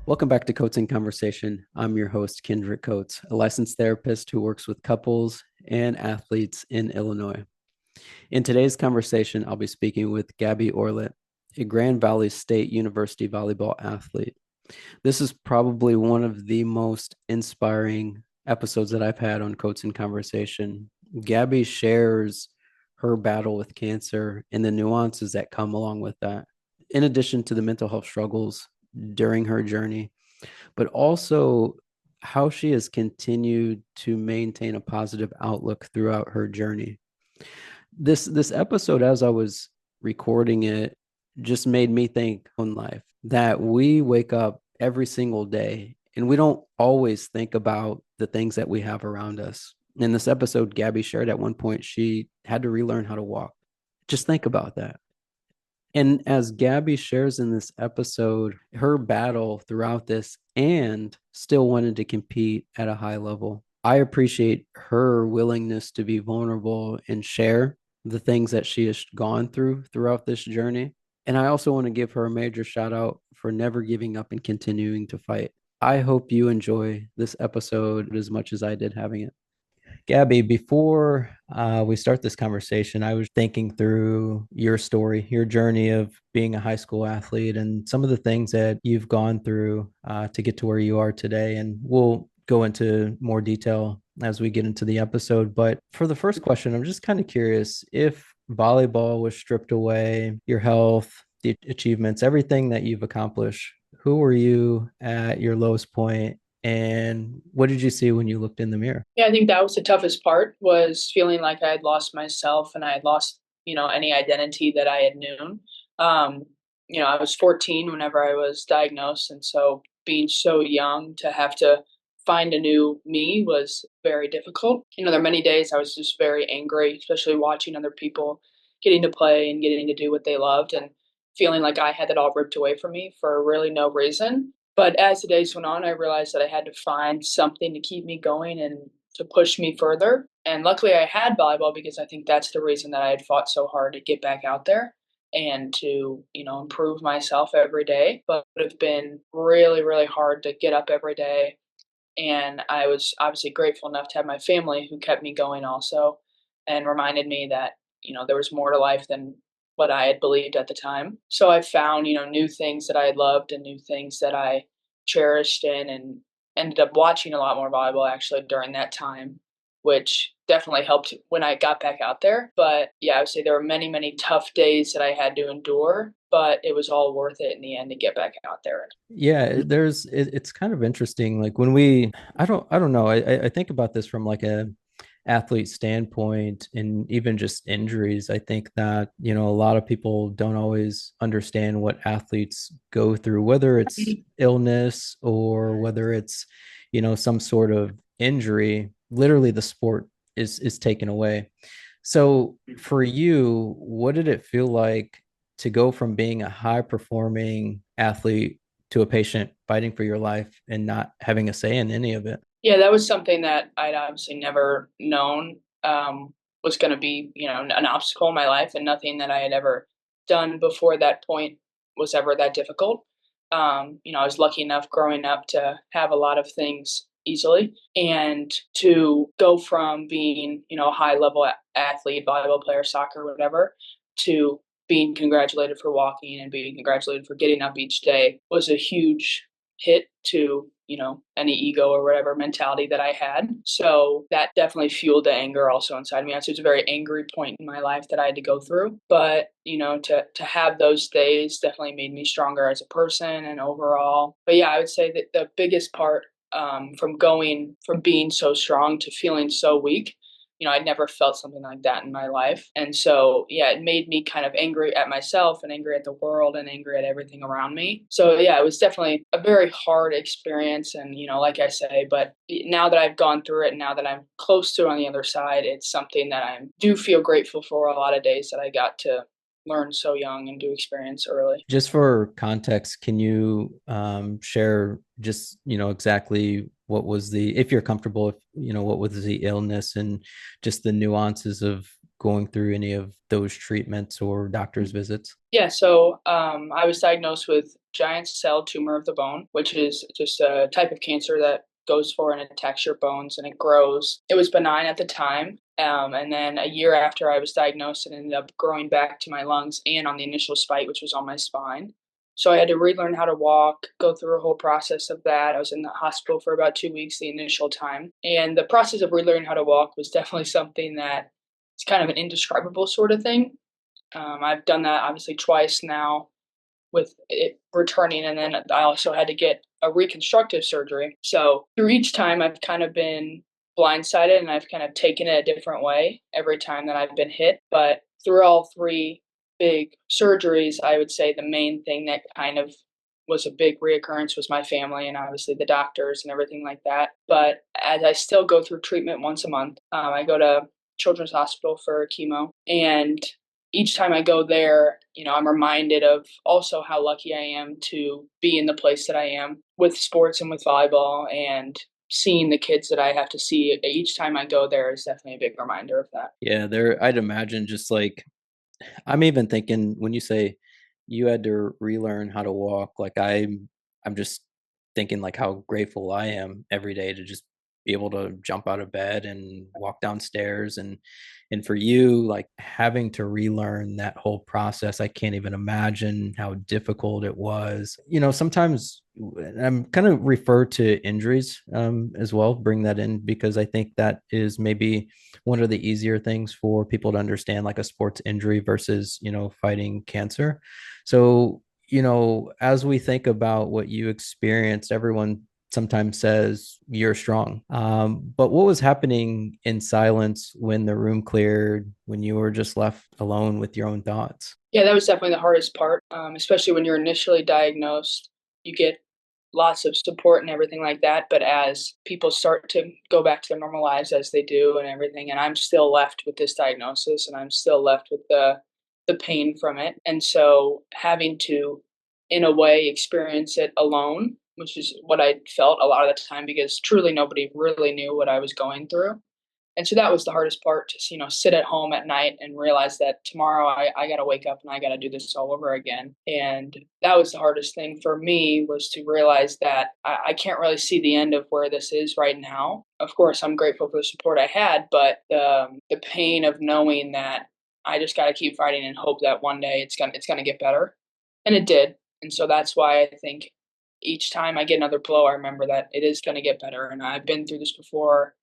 Welcome back to Coats in Conversation. I'm your host, Kendrique Coats, a licensed therapist who works with couples and athletes in Illinois. In today's conversation, I'll be speaking with Gabby Orlet, a Grand Valley State University volleyball athlete. This is probably one of the most inspiring episodes that I've had on Coats in Conversation. Gabby shares her battle with cancer and the nuances that come along with that, in addition to the mental health struggles during her journey, but also how she has continued to maintain a positive outlook throughout her journey. This episode, as I was recording it, just made me think on life that we wake up every single day and we don't always think about the things that we have around us. In this episode, Gabby shared at one point she had to relearn how to walk. Just think about that. And as Gabby shares in this episode, her battle throughout this and still wanted to compete at a high level. I appreciate her willingness to be vulnerable and share the things that she has gone through throughout this journey. And I also want to give her a major shout out for never giving up and continuing to fight. I hope you enjoy this episode as much as I did having it. Gabby, before we start this conversation, I was thinking through your story, your journey of being a high school athlete, and some of the things that you've gone through to get to where you are today. And we'll go into more detail as we get into the episode. But for the first question, I'm just kind of curious if volleyball was stripped away, your health, the achievements, everything that you've accomplished, who were you at your lowest point? And what did you see when you looked in the mirror? Yeah, I think that was the toughest part, was feeling like I had lost myself and I had lost, any identity that I had known. Um, I was 14 whenever I was diagnosed. And so being so young to have to find a new me was very difficult. There are many days I was just very angry, especially watching other people getting to play and getting to do what they loved and feeling like I had it all ripped away from me for really no reason. But as the days went on, I realized that I had to find something to keep me going and to push me further. And luckily, I had volleyball because I think that's the reason that I had fought so hard to get back out there and to, improve myself every day. But it would have been really, really hard to get up every day. And I was obviously grateful enough to have my family who kept me going also and reminded me that, there was more to life than what I had believed at the time. So I found, new things that I loved and new things that I cherished and ended up watching a lot more volleyball actually during that time, which definitely helped when I got back out there. But yeah, I would say there were many, many tough days that I had to endure, but it was all worth it in the end to get back out there. Yeah, it's kind of interesting. Like when I don't know. I think about this from like a athlete standpoint and even just injuries. I think that, a lot of people don't always understand what athletes go through, whether it's illness or whether it's, some sort of injury. Literally the sport is taken away. So for you, what did it feel like to go from being a high performing athlete to a patient fighting for your life and not having a say in any of it? Yeah, that was something that I'd obviously never known was going to be, an obstacle in my life, and nothing that I had ever done before that point was ever that difficult. I was lucky enough growing up to have a lot of things easily, and to go from being, a high level athlete, volleyball player, soccer, whatever, to being congratulated for walking and being congratulated for getting up each day was a huge hit to any ego or whatever mentality that I had. So that definitely fueled the anger also inside me. So it's a very angry point in my life that I had to go through. But to have those days definitely made me stronger as a person and overall. But yeah, I would say that the biggest part from going from being so strong to feeling so weak, I'd never felt something like that in my life. And so, yeah, it made me kind of angry at myself and angry at the world and angry at everything around me. So, yeah, it was definitely a very hard experience. And, like I say, but now that I've gone through it and now that I'm close to it on the other side, it's something that I do feel grateful for a lot of days that I got to learn so young and do experience early. Just for context, can you share just, exactly what was the, if you're comfortable, if what was the illness and just the nuances of going through any of those treatments or doctor's visits? Yeah, so I was diagnosed with giant cell tumor of the bone, which is just a type of cancer that goes for and attacks your bones and it grows. It was benign at the time. And then a year after I was diagnosed, it ended up growing back to my lungs and on the initial spike, which was on my spine. So I had to relearn how to walk, go through a whole process of that. I was in the hospital for about 2 weeks the initial time. And the process of relearning how to walk was definitely something that it's kind of an indescribable sort of thing. I've done that obviously twice now with it returning, and then I also had to get a reconstructive surgery. So through each time, I've kind of been blindsided and I've kind of taken it a different way every time that I've been hit. But through all three big surgeries, I would say the main thing that kind of was a big reoccurrence was my family and obviously the doctors and everything like that. But as I still go through treatment once a month, I go to Children's Hospital for chemo, and each time I go there, I'm reminded of also how lucky I am to be in the place that I am with sports and with volleyball, and seeing the kids that I have to see each time I go there is definitely a big reminder of that. Yeah, there, I'd imagine just like, I'm even thinking when you say you had to relearn how to walk, like I'm just thinking like how grateful I am every day to just be able to jump out of bed and walk downstairs, and for you, like having to relearn that whole process, I can't even imagine how difficult it was. Sometimes I'm kind of refer to injuries as well, bring that in because I think that is maybe one of the easier things for people to understand, like a sports injury versus, fighting cancer. So, as we think about what you experienced, everyone sometimes says you're strong. But what was happening in silence when the room cleared, when you were just left alone with your own thoughts? Yeah, that was definitely the hardest part, especially when you're initially diagnosed. You get lots of support and everything like that. But as people start to go back to their normal lives as they do and everything, and I'm still left with this diagnosis and I'm still left with the pain from it. And so having to, in a way, experience it alone, which is what I felt a lot of the time because truly nobody really knew what I was going through. And so that was the hardest part to, sit at home at night and realize that tomorrow I got to wake up and I got to do this all over again. And that was the hardest thing for me, was to realize that I can't really see the end of where this is right now. Of course, I'm grateful for the support I had, but the pain of knowing that I just got to keep fighting and hope that one day it's gonna get better. And it did. And so that's why I think each time I get another blow, I remember that it is going to get better. And I've been through this before.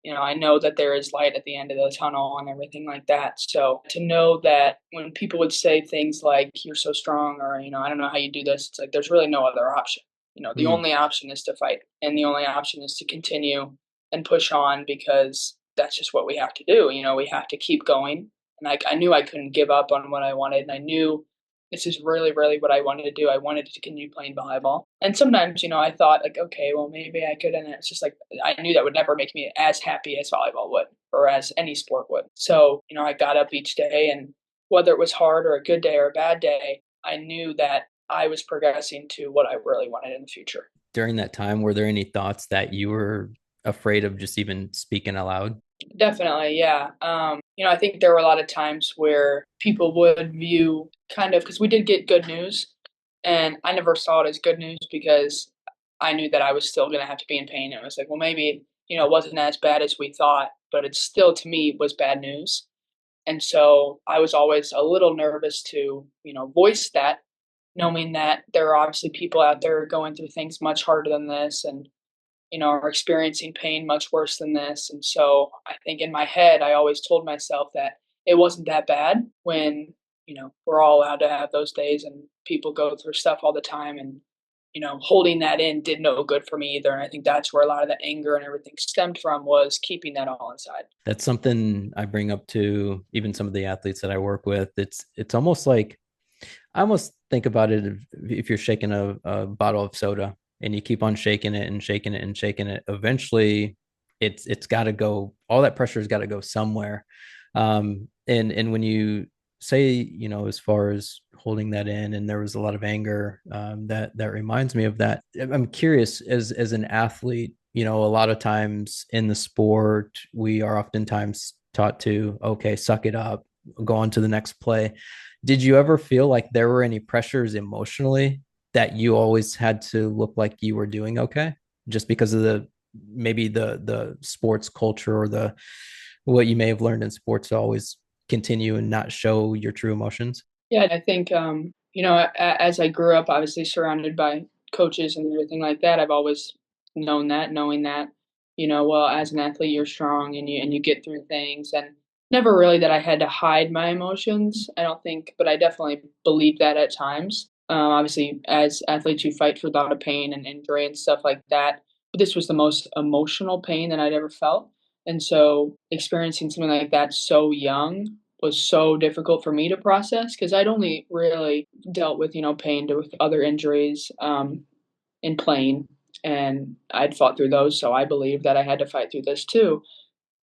I know that there is light at the end of the tunnel and everything like that. So to know that when people would say things like, you're so strong, or, I don't know how you do this, it's like, there's really no other option. The Mm. only option is to fight. And the only option is to continue and push on, because that's just what we have to do. We have to keep going. And I knew I couldn't give up on what I wanted. And I knew this is really, really what I wanted to do. I wanted to continue playing volleyball. And sometimes, I thought like, okay, well, maybe I could. And it's just like, I knew that would never make me as happy as volleyball would, or as any sport would. So, I got up each day, and whether it was hard or a good day or a bad day, I knew that I was progressing to what I really wanted in the future. During that time, were there any thoughts that you were afraid of just even speaking aloud? Definitely, yeah. I think there were a lot of times where people would view kind of, because we did get good news, and I never saw it as good news because I knew that I was still going to have to be in pain. It was like, well, maybe, it wasn't as bad as we thought, but it still, to me, was bad news. And so I was always a little nervous to, voice that, knowing that there are obviously people out there going through things much harder than this, and are experiencing pain much worse than this. And so I think in my head, I always told myself that it wasn't that bad, when, we're all allowed to have those days and people go through stuff all the time. And, holding that in did no good for me either. And I think that's where a lot of the anger and everything stemmed from, was keeping that all inside. That's something I bring up to even some of the athletes that I work with. It's almost like, I almost think about it, if you're shaking a bottle of soda and you keep on shaking it and shaking it and shaking it, eventually it's got to go. All that pressure has got to go somewhere. And when you say, as far as holding that in, and there was a lot of anger, that reminds me of that. I'm curious, as an athlete, a lot of times in the sport, we are oftentimes taught to, okay, suck it up, go on to the next play. Did you ever feel like there were any pressures emotionally that you always had to look like you were doing okay, just because of maybe the sports culture or the what you may have learned in sports to always continue and not show your true emotions? Yeah, I think, as I grew up, obviously surrounded by coaches and everything like that, I've always knowing that, well, as an athlete, you're strong and you get through things, and never really that I had to hide my emotions. I don't think, but I definitely believe that at times. Obviously, as athletes, you fight for a lot of pain and injury and stuff like that. But this was the most emotional pain that I'd ever felt, and so experiencing something like that so young was so difficult for me to process because I'd only really dealt with, pain with other injuries in playing, and I'd fought through those. So I believed that I had to fight through this too.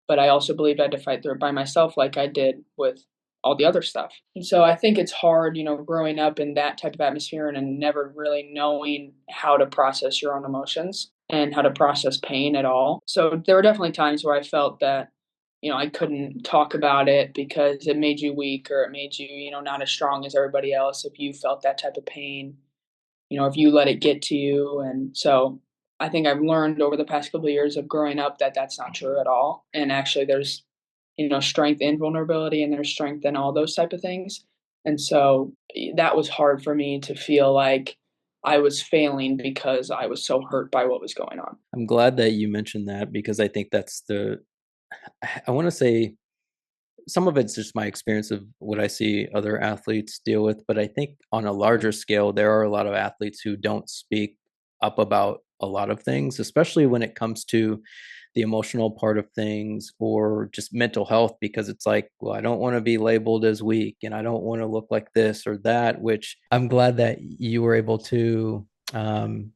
But I also believed I had to fight through it by myself, like I did with all the other stuff. And so I think it's hard, growing up in that type of atmosphere and never really knowing how to process your own emotions and how to process pain at all. So there were definitely times where I felt that, I couldn't talk about it because it made you weak or it made you, not as strong as everybody else if you felt that type of pain, if you let it get to you. And so I think I've learned over the past couple of years of growing up that that's not true at all. And actually, there's, strength in vulnerability and there's strength in all those type of things. And so that was hard for me to feel like I was failing because I was so hurt by what was going on. I'm glad that you mentioned that because I think that's I want to say some of it's just my experience of what I see other athletes deal with, but I think on a larger scale, there are a lot of athletes who don't speak up about a lot of things, especially when it comes to the emotional part of things or just mental health, because it's like, well, I don't want to be labeled as weak and I don't want to look like this or that, which I'm glad that you were able to um,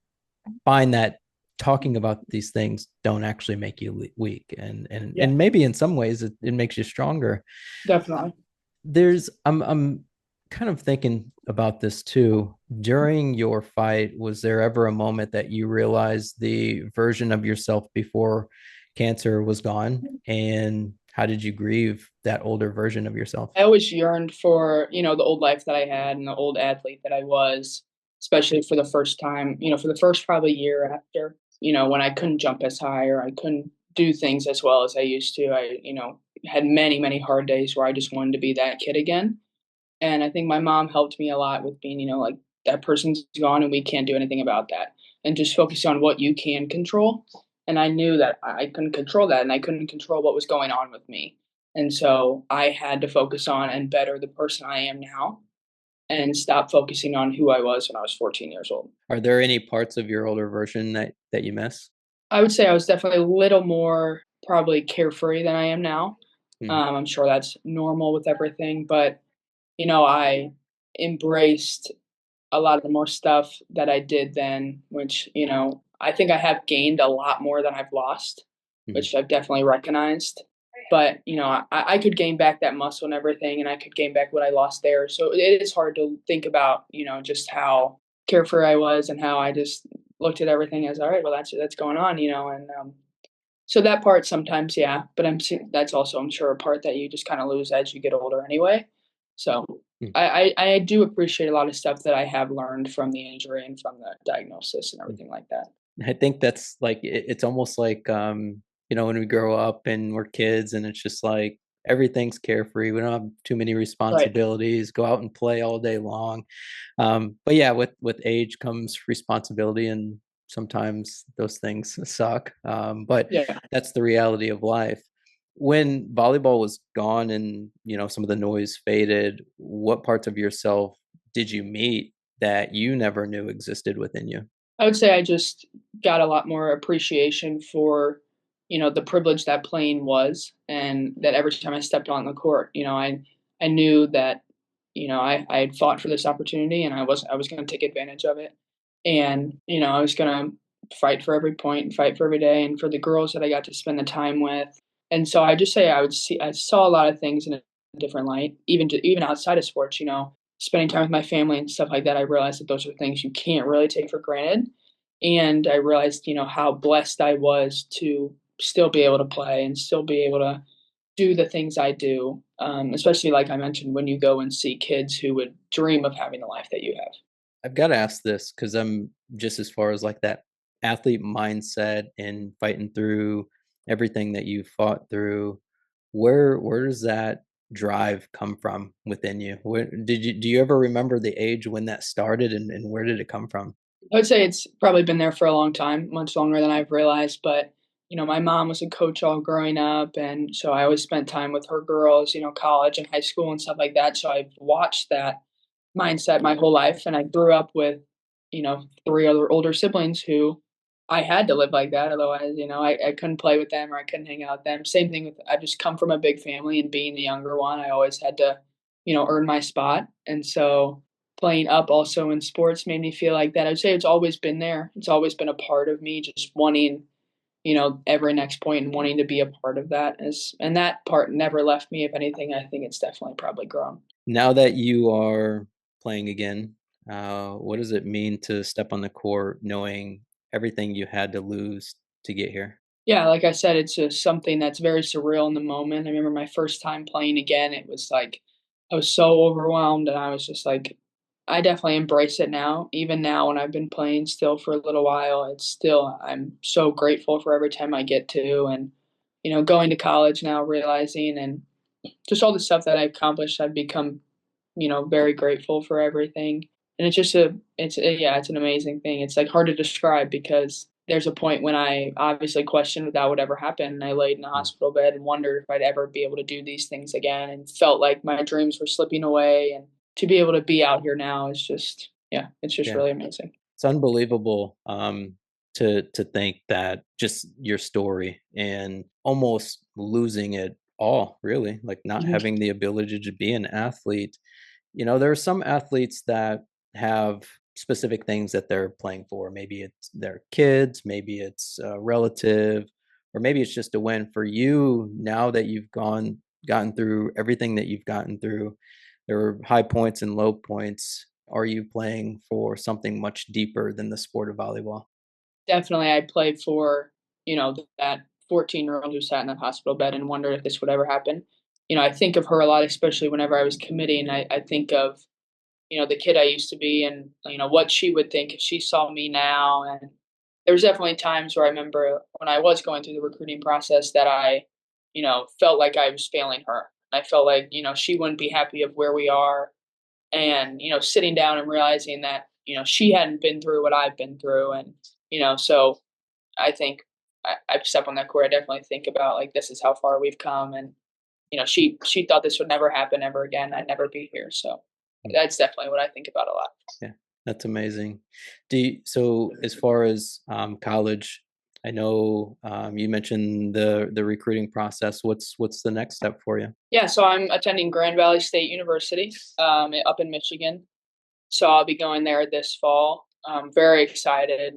find that talking about these things don't actually make you weak, Yeah, and maybe in some ways it makes you stronger. definitely. I'm kind of thinking about this too. During your fight, was there ever a moment that you realized the version of yourself before cancer was gone? And how did you grieve that older version of yourself? I always yearned for, the old life that I had and the old athlete that I was, especially for the first time, for the first probably year after, when I couldn't jump as high or I couldn't do things as well as I used to. I, had many, many hard days where I just wanted to be that kid again. And I think my mom helped me a lot with being, like that person's gone and we can't do anything about that. And just focus on what you can control. And I knew that I couldn't control that and I couldn't control what was going on with me. And so I had to focus on and better the person I am now and stop focusing on who I was when I was 14 years old. Are there any parts of your older version that you miss? I would say I was definitely a little more probably carefree than I am now. Hmm. I'm sure that's normal with everything, but I embraced a lot of the more stuff that I did then, which, I think I have gained a lot more than I've lost, Hmm. which I've definitely recognized. But, I could gain back that muscle and everything, and I could gain back what I lost there. So it is hard to think about, just how carefree I was and how I just looked at everything as, all right, well, that's going on, and so that part sometimes, yeah, but that's also, I'm sure, a part that you just kind of lose as you get older anyway. So Hmm. I do appreciate a lot of stuff that I have learned from the injury and from the diagnosis and everything like that. I think that's like it's almost like when we grow up and we're kids and it's just like everything's carefree. We don't have too many Right. responsibilities, go out and play all day long. But yeah, with age comes responsibility and sometimes those things suck. But Yeah. that's the reality of life. When volleyball was gone and some of the noise faded, what parts of yourself did you meet that you never knew existed within you? I would say I just got a lot more appreciation for, the privilege that playing was, and that every time I stepped on the court, I knew that, I had fought for this opportunity and I was going to take advantage of it, and I was going to fight for every point and fight for every day and for the girls that I got to spend the time with, and so I just say I saw a lot of things in a different light, even outside of sports, spending time with my family and stuff like that. I realized that those are things you can't really take for granted. And I realized, how blessed I was to still be able to play and still be able to do the things I do. Especially like I mentioned, when you go and see kids who would dream of having the life that you have. I've got to ask this because I'm just as far as like that athlete mindset and fighting through everything that you fought through. Where does that drive come from within you? Where did you do you ever remember the age when that started and where did it come from? I would say it's probably been there for a long time, much longer than I've realized. But, my mom was a coach all growing up. And so I always spent time with her girls, college and high school and stuff like that. So I've watched that mindset my whole life. And I grew up with, three other older siblings who I had to live like that. Otherwise, I couldn't play with them or I couldn't hang out with them. Same thing with, I just come from a big family and being the younger one, I always had to, earn my spot. And so, playing up also in sports made me feel like that. I would say it's always been there. It's always been a part of me, just wanting, every next point and wanting to be a part of that. And that part never left me. If anything, I think it's definitely probably grown. Now that you are playing again, what does it mean to step on the court knowing everything you had to lose to get here? Yeah, like I said, it's just something that's very surreal in the moment. I remember my first time playing again, it was like I was so overwhelmed and I was just like I definitely embrace it now. Even now when I've been playing still for a little while, it's still I'm so grateful for every time I get to and going to college now realizing and just all the stuff that I've accomplished, I've become, very grateful for everything. And it's just yeah, it's an amazing thing. It's like hard to describe because there's a point when I obviously questioned if that would ever happen. And I laid in a Mm. hospital bed and wondered if I'd ever be able to do these things again and felt like my dreams were slipping away. And to be able to be out here now is just, yeah, it's just Yeah. really amazing. It's unbelievable, to think that just your story and almost losing it all, really, like not Mhm. having the ability to be an athlete. There are some athletes that have specific things that they're playing for. Maybe it's their kids, maybe it's a relative, or maybe it's just a win. For you, now that you've gotten through everything that you've gotten through, there were high points and low points. Are you playing for something much deeper than the sport of volleyball? Definitely, I played for, that 14-year-old who sat in that hospital bed and wondered if this would ever happen. I think of her a lot, especially whenever I was committing. I think of, the kid I used to be and, what she would think if she saw me now. And there was definitely times where I remember when I was going through the recruiting process that I, felt like I was failing her. I felt like, she wouldn't be happy of where we are. And, sitting down and realizing that, she hadn't been through what I've been through. And, so I think I step on that court, I definitely think about like this is how far we've come, and she thought this would never happen ever again. I'd never be here. So that's definitely what I think about a lot. Yeah, that's amazing. So as far as college, I know you mentioned the recruiting process. What's the next step for you? Yeah, so I'm attending Grand Valley State University up in Michigan. So I'll be going there this fall. I'm very excited.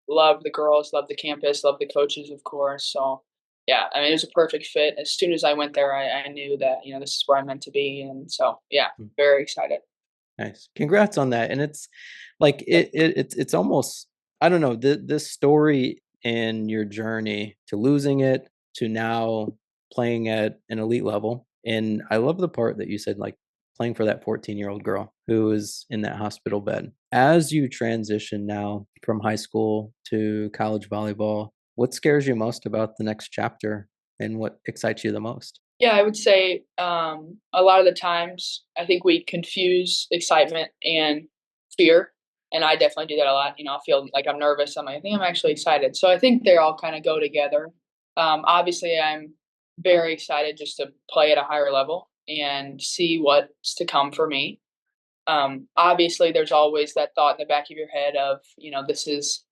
Love the girls, love the campus, love the coaches, of course. So yeah, I mean, it was a perfect fit. As soon as I went there, I knew that, this is where I'm meant to be. And so, yeah, Mm, very excited. nice, congrats on that. And it's like it's almost, I don't know, this story and your journey to losing it to now playing at an elite level. And I love the part that you said, like playing for that 14-year-old girl who is in that hospital bed. As you transition now from high school to college volleyball, what scares you most about the next chapter and what excites you the most? Yeah, I would say a lot of the times I think we confuse excitement and fear. And I definitely do that a lot. I feel like I'm nervous. I think I'm actually excited. So I think they all kind of go together. Obviously, I'm very excited just to play at a higher level and see what's to come for me. Obviously, there's always that thought in the back of your head of, this is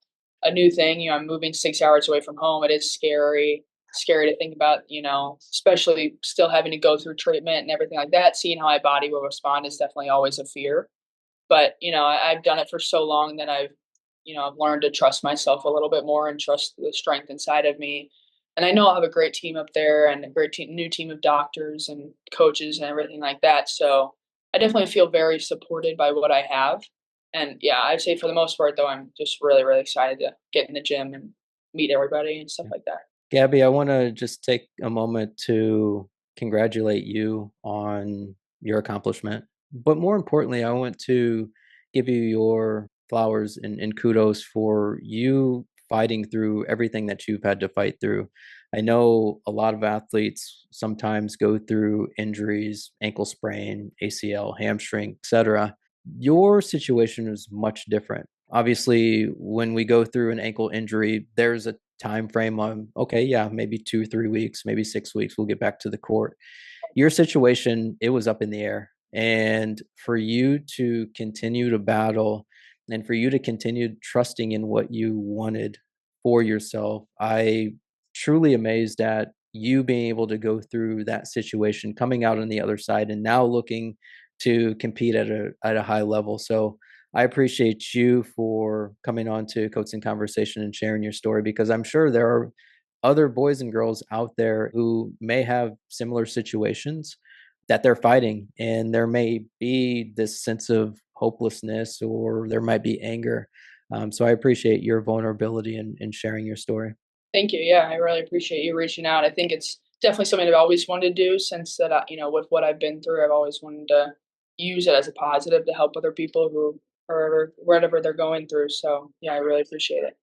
a new thing. I'm moving 6 hours away from home. It is scary to think about, especially still having to go through treatment and everything like that. Seeing how my body will respond is definitely always a fear. But, I've done it for so long that I've learned to trust myself a little bit more and trust the strength inside of me. And I know I'll have a great team up there and a great new team of doctors and coaches and everything like that. So I definitely feel very supported by what I have. And yeah, I'd say for the most part though, I'm just really, really excited to get in the gym and meet everybody and stuff Yeah. like that. Gabby, I want to just take a moment to congratulate you on your accomplishment. But more importantly, I want to give you your flowers and kudos for you fighting through everything that you've had to fight through. I know a lot of athletes sometimes go through injuries, ankle sprain, ACL, hamstring, etc. Your situation is much different. Obviously, when we go through an ankle injury, there's a time frame on, okay, yeah, maybe 2 3 weeks, maybe 6 weeks, we'll get back to the court. Your situation, it was up in the air, and for you to continue to battle and for you to continue trusting in what you wanted for yourself, I truly amazed at you being able to go through that situation, coming out on the other side, and now looking to compete at a high level. So I appreciate you for coming on to Coats and Conversation and sharing your story, because I'm sure there are other boys and girls out there who may have similar situations that they're fighting, and there may be this sense of hopelessness or there might be anger. So I appreciate your vulnerability and sharing your story. Thank you. Yeah, I really appreciate you reaching out. I think it's definitely something I've always wanted to do since that, with what I've been through, I've always wanted to use it as a positive to help other people who are whatever they're going through. So yeah, I really appreciate it.